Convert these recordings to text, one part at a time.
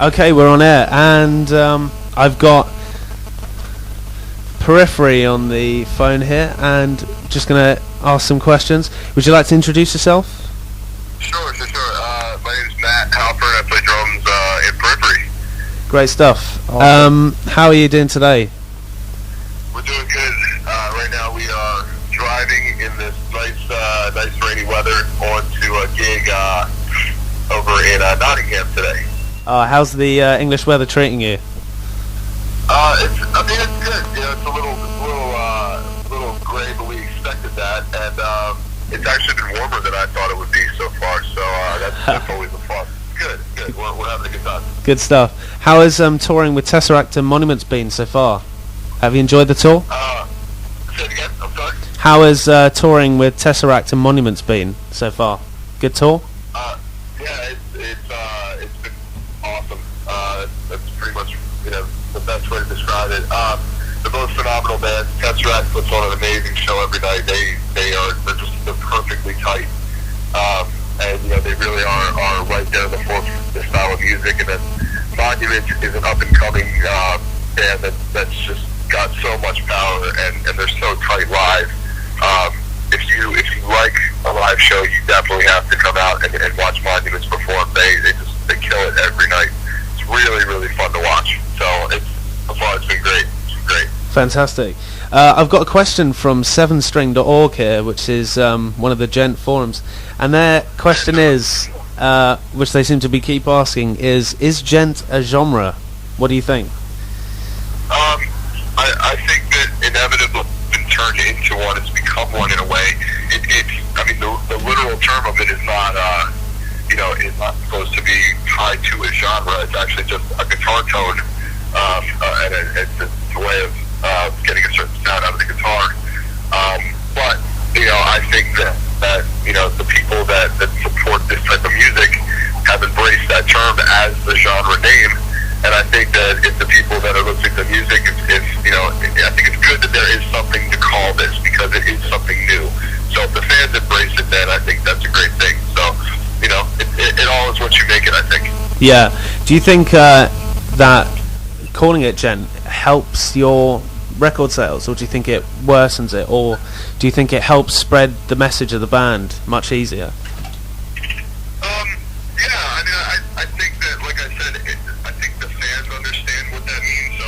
Okay, we're on air, and I've got Periphery on the phone here, and just going to ask some questions. Would you like to introduce yourself? Sure. My name's Matt Halpern. I play drums in Periphery. Great stuff. Awesome. How are you doing today? We're doing good. Right now we are driving in this nice rainy weather onto a gig over in Nottingham today. How's the English weather treating you? It's good. You know, it's a little gray, but we expected that, and it's actually been warmer than I thought it would be so far. So that's always a fun. Good. We're having a good time. Good stuff. How has touring with Tesseract and Monuments been so far? Have you enjoyed the tour? Say it again. I'm sorry. How has touring with Tesseract and Monuments been so far? Good tour? Yeah, it's been awesome. That's pretty much the best way to describe it. They're both phenomenal bands. Tesseract puts on an amazing show every night. They're perfectly tight, and they really are right there in the forefront of this style of music. And then Monument is an up and coming band that's just got so much power, and they're so tight live. If you like a live show, you definitely have to come out and watch Monuments perform. They kill it every night. It's really fun to watch. So so far it's been great. Fantastic. I've got a question from 7string.org here, which is one of the Gent forums, and their question is, which they seem to keep asking, is Gent a genre? What do you think? I think that inevitably it's been turned into one. It's become one in a way. The literal term of it is not, is not supposed to be tied to a genre. It's actually just a guitar tone, and it's a way of getting a certain sound out of the guitar. But I think that the people that support this type of music have embraced that term as the genre name. And I think that if the people that are listening to music, I think it's good that there is something to call this, because it is something new. So if the fans embrace it, then I think that's a great thing. So, it all is what you make it, I think. Yeah. Do you think that calling it Gent helps your record sales, or do you think it worsens it, or do you think it helps spread the message of the band much easier? I think that, like I said, I think the fans understand what that means. So,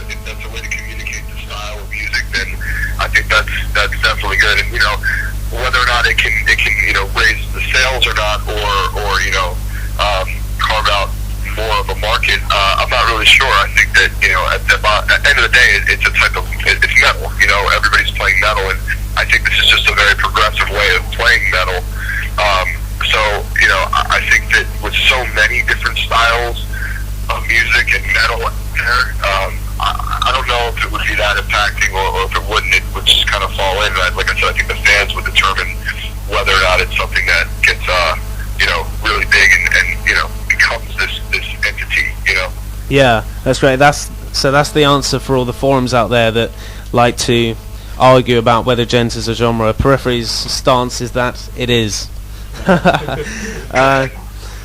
if that's a way to communicate the style of music, then I think that's definitely good. And whether or not it can raise the sales or not, or carve out more of a market, I'm not really sure. I think that at the end of the day, it's a type of it's metal. Everybody's playing metal, and I think this is just a very progressive way of playing metal. So, I think that with so many different styles of music and metal there, I don't know if it would be that impacting, or if it wouldn't, it would just kind of fall in. And like I said, I think the fans would determine whether or not it's something that gets, really big and becomes this entity, Yeah, that's great. That's the answer for all the forums out there that like to argue about whether Gent is a genre. Periphery's stance is that it is.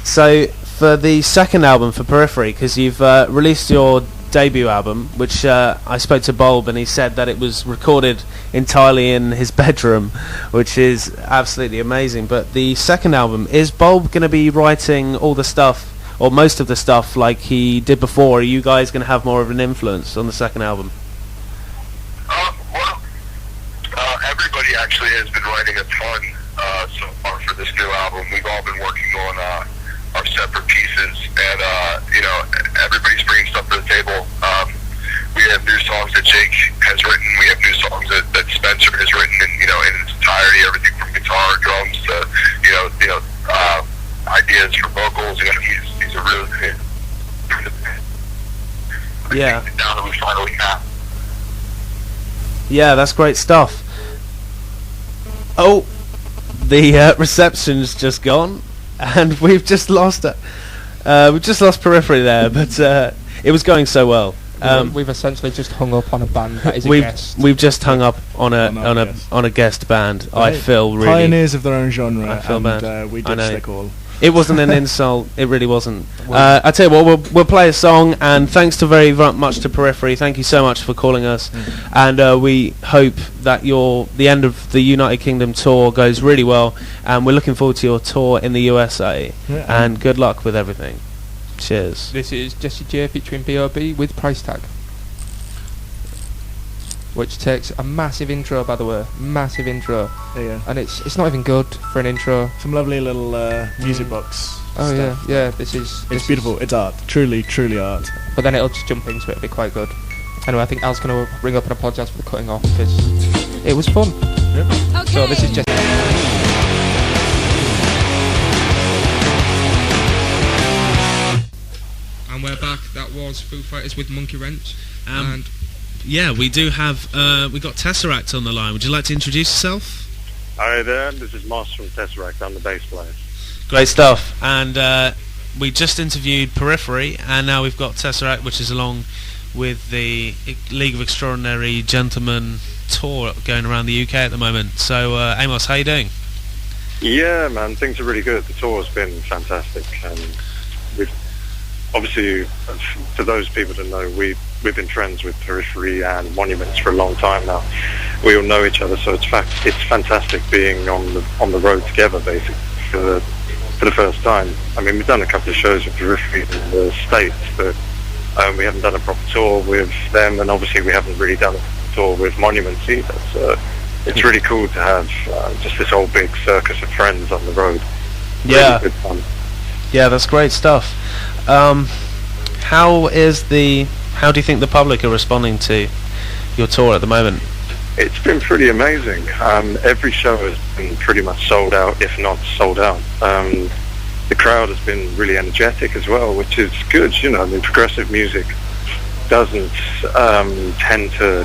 So for the second album for Periphery, because you've released your debut album, which I spoke to Bulb, and he said that it was recorded entirely in his bedroom, which is absolutely amazing. But the second album, is Bulb going to be writing all the stuff, or most of the stuff, like he did before? Are you guys going to have more of an influence on the second album? Everybody actually has been writing a ton so far for this new album. We've all been working on our separate pieces, and everybody's bringing stuff to the table. We have new songs that Jake has written. We have new songs that Spencer has written, and in its entirety, everything from guitar, drums to ideas for vocals. He's a really good. Yeah. Now that we finally have. Yeah, that's great stuff. Oh, the reception's just gone, and we've just lost it. We've just lost Periphery there, but it was going so well. We've essentially just hung up on a band that is a guest. We've just hung up on a guest band. I feel really pioneers of their own genre, I feel and bad. we ditched their call. It wasn't an insult. It really wasn't. I tell you what, we'll play a song, and thanks to very much to Periphery. Thank you so much for calling us, and we hope that the end of the United Kingdom tour goes really well, and we're looking forward to your tour in the USA. And good luck with everything. Cheers. This is Jesse J featuring B.O.B. with Price Tag, which takes a massive intro, by the way. Massive intro. Yeah. And it's not even good for an intro. Some lovely little music box Oh stuff. yeah. It's beautiful. It's art. Truly art. But then it'll just jump into it. It'll be quite good. Anyway, I think Al's going to ring up and apologise for the cutting off, because it was fun. Yep. Okay. So this is just... And we're back. That was Foo Fighters with Monkey Wrench. And yeah, we do have we got Tesseract on the line. Would you like to introduce yourself? Hi there, this is Moss from Tesseract. I'm the bass player. Great stuff. And we just interviewed Periphery, and now we've got Tesseract, which is along with the League of Extraordinary Gentlemen tour going around the UK at the moment. So Amos, how you doing? Yeah, man, things are really good. The tour's been fantastic, and we've obviously, for those people that know, we've been friends with Periphery and Monuments for a long time now. We all know each other, so it's fantastic being on the road together, basically, for the first time. I mean, we've done a couple of shows with Periphery in the States, but we haven't done a proper tour with them, and obviously we haven't really done a tour with Monuments either. So it's really cool to have just this whole big circus of friends on the road. Yeah. Really good fun. Yeah, that's great stuff. How do you think the public are responding to your tour at the moment? It's been pretty amazing. Every show has been pretty much sold out, if not sold out. The crowd has been really energetic as well, which is good. You know, I mean, progressive music doesn't tend to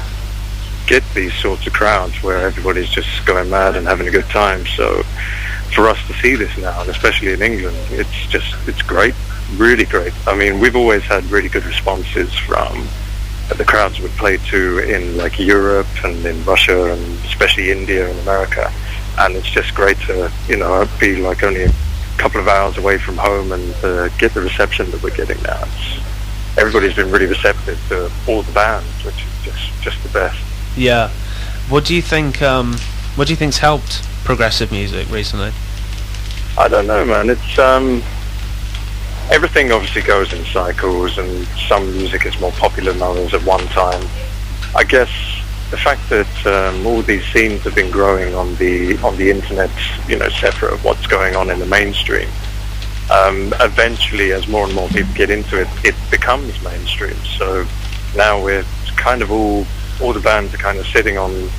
get these sorts of crowds where everybody's just going mad and having a good time. So for us to see this now, and especially in England, it's great, really great. I mean, we've always had really good responses from the crowds we played to in like Europe and in Russia and especially India and America, and it's just great to, you know, be like only a couple of hours away from home and get the reception that we're getting now. Everybody's been really receptive to all the bands, which is just the best. Yeah. What do you think? What do you think's helped progressive music recently? I don't know, man. It's everything obviously goes in cycles, and some music is more popular than others at one time. I guess the fact that all these scenes have been growing on the internet, you know, separate of what's going on in the mainstream. Eventually, as more and more people get into it, it becomes mainstream. So now we're kind of all the bands are kind of sitting on,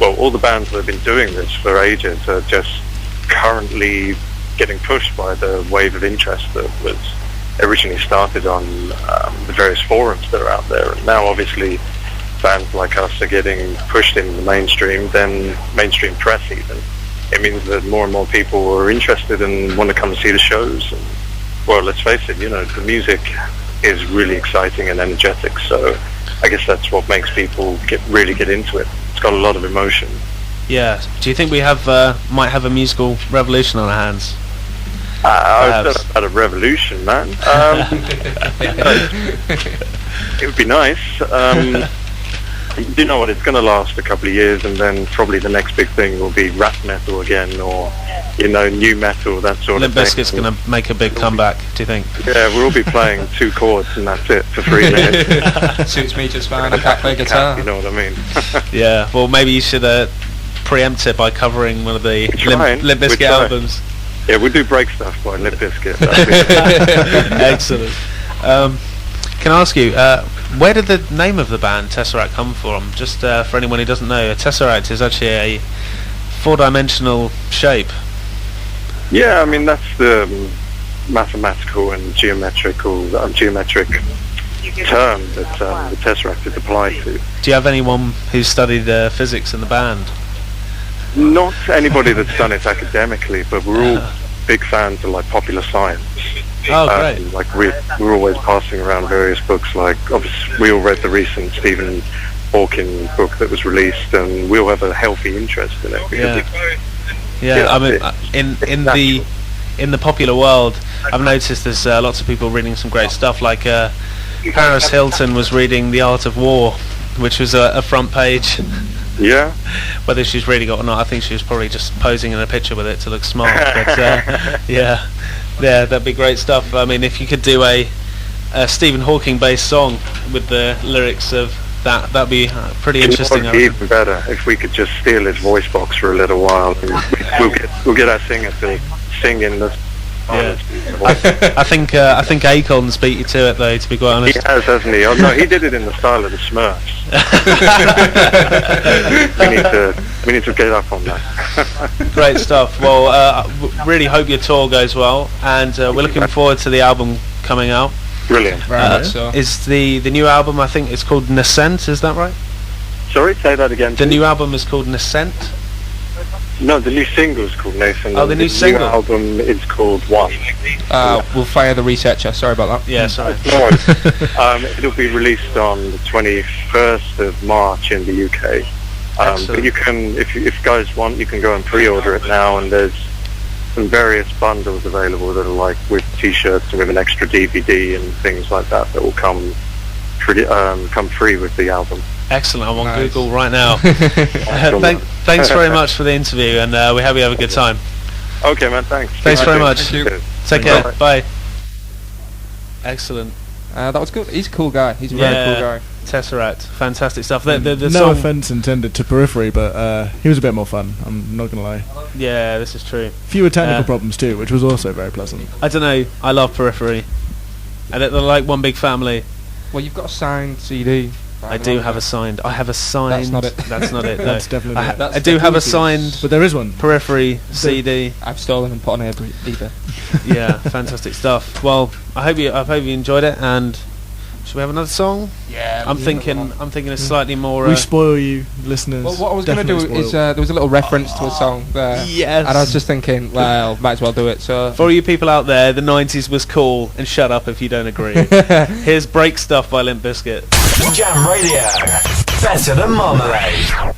well, all the bands that have been doing this for ages are just currently getting pushed by the wave of interest that was originally started on the various forums that are out there. And now obviously bands like us are getting pushed into the mainstream, then mainstream press even. It means that more and more people are interested and want to come and see the shows. And, well, let's face it, you know, the music is really exciting and energetic, so I guess that's what makes people really get into it. It's got a lot of emotion. Yeah. Do you think we might have a musical revolution on our hands? I was about a revolution, man. It would be nice. You know what, it's going to last a couple of years, and then probably the next big thing will be rap metal again, or, you know, new metal, that sort of thing. Limp Bizkit's going to make a big comeback, do you think? Yeah, we'll all be playing 2 chords and that's it for 3 minutes. Suits me just fine. I can't play guitar. You know what I mean? Yeah, well, maybe you should preempt it by covering one of the Limp Bizkit albums. Yeah, we'll do Break Stuff by Limp Bizkit. Excellent. Can I ask you, where did the name of the band Tesseract come from? Just for anyone who doesn't know, a tesseract is actually a 4-dimensional shape. Yeah, I mean, that's the mathematical and geometric term that the tesseract is applied to. Do you have anyone who's studied physics in the band? Not anybody that's done it academically, but we're all big fans of like popular science. Oh, great. Like we're always passing around various books. Like, obviously, we all read the recent Stephen Hawking book that was released, and we all have a healthy interest in it. Yeah. I mean, in in the popular world, I've noticed there's lots of people reading some great stuff. Like Paris Hilton was reading The Art of War, which was a front page. Yeah. Whether she's reading it or not, I think she was probably just posing in a picture with it to look smart. But yeah, that'd be great stuff. I mean, if you could do a Stephen Hawking-based song with the lyrics of that'd be pretty interesting. It would be even better if we could just steal his voice box for a little while. We'll get our singer to sing in the. Yeah. I think Akon's beat you to it though, to be quite honest. He has, hasn't he? Oh no, he did it in the style of the Smurfs. we need to get up on that. Great stuff. Well, really hope your tour goes well, and we're looking forward to the album coming out. Brilliant. Is the new album? I think it's called Nascent. Is that right? Sorry, say that again. The new album is called Nascent. No, the new single is called Nathan. Oh, the new single. New album is called One. We'll fire the researcher. Sorry about that. Yeah, sorry. No worries. It'll be released on the 21st of March in the UK. But you can, if guys want, you can go and pre-order it now, and there's some various bundles available that are like with T-shirts and with an extra DVD and things like that will come free with the album. Excellent. I'm on Google right now. Thanks very much for the interview, and we hope you have a good time. Okay, man. Thanks. Thanks very much. Thank you. Take care. Bye. Excellent. That was good. He's a cool guy. He's a very cool guy. Tesseract. Fantastic stuff. The no song, offence intended to Periphery, but he was a bit more fun. I'm not going to lie. Yeah, this is true. Fewer technical problems too, which was also very pleasant. I don't know. I love Periphery. And they're like one big family. Well, you've got a signed CD. I do have a signed. I have a signed. That's not it. That's not it. No. That's definitely not it. I do have a signed. But there is one. Periphery CD. I've stolen and put on eBay. Yeah, fantastic stuff. Well, I hope you enjoyed it. And should we have another song? Yeah. I'm thinking a slightly more. We spoil you, listeners. Well, what I was going to do is there was a little reference to a song there. Yes. And I was just thinking, well, might as well do it. So for all you people out there, the 90s was cool, and shut up if you don't agree. Here's Break Stuff by Limp Bizkit. Jam Radio, better than Marmalade.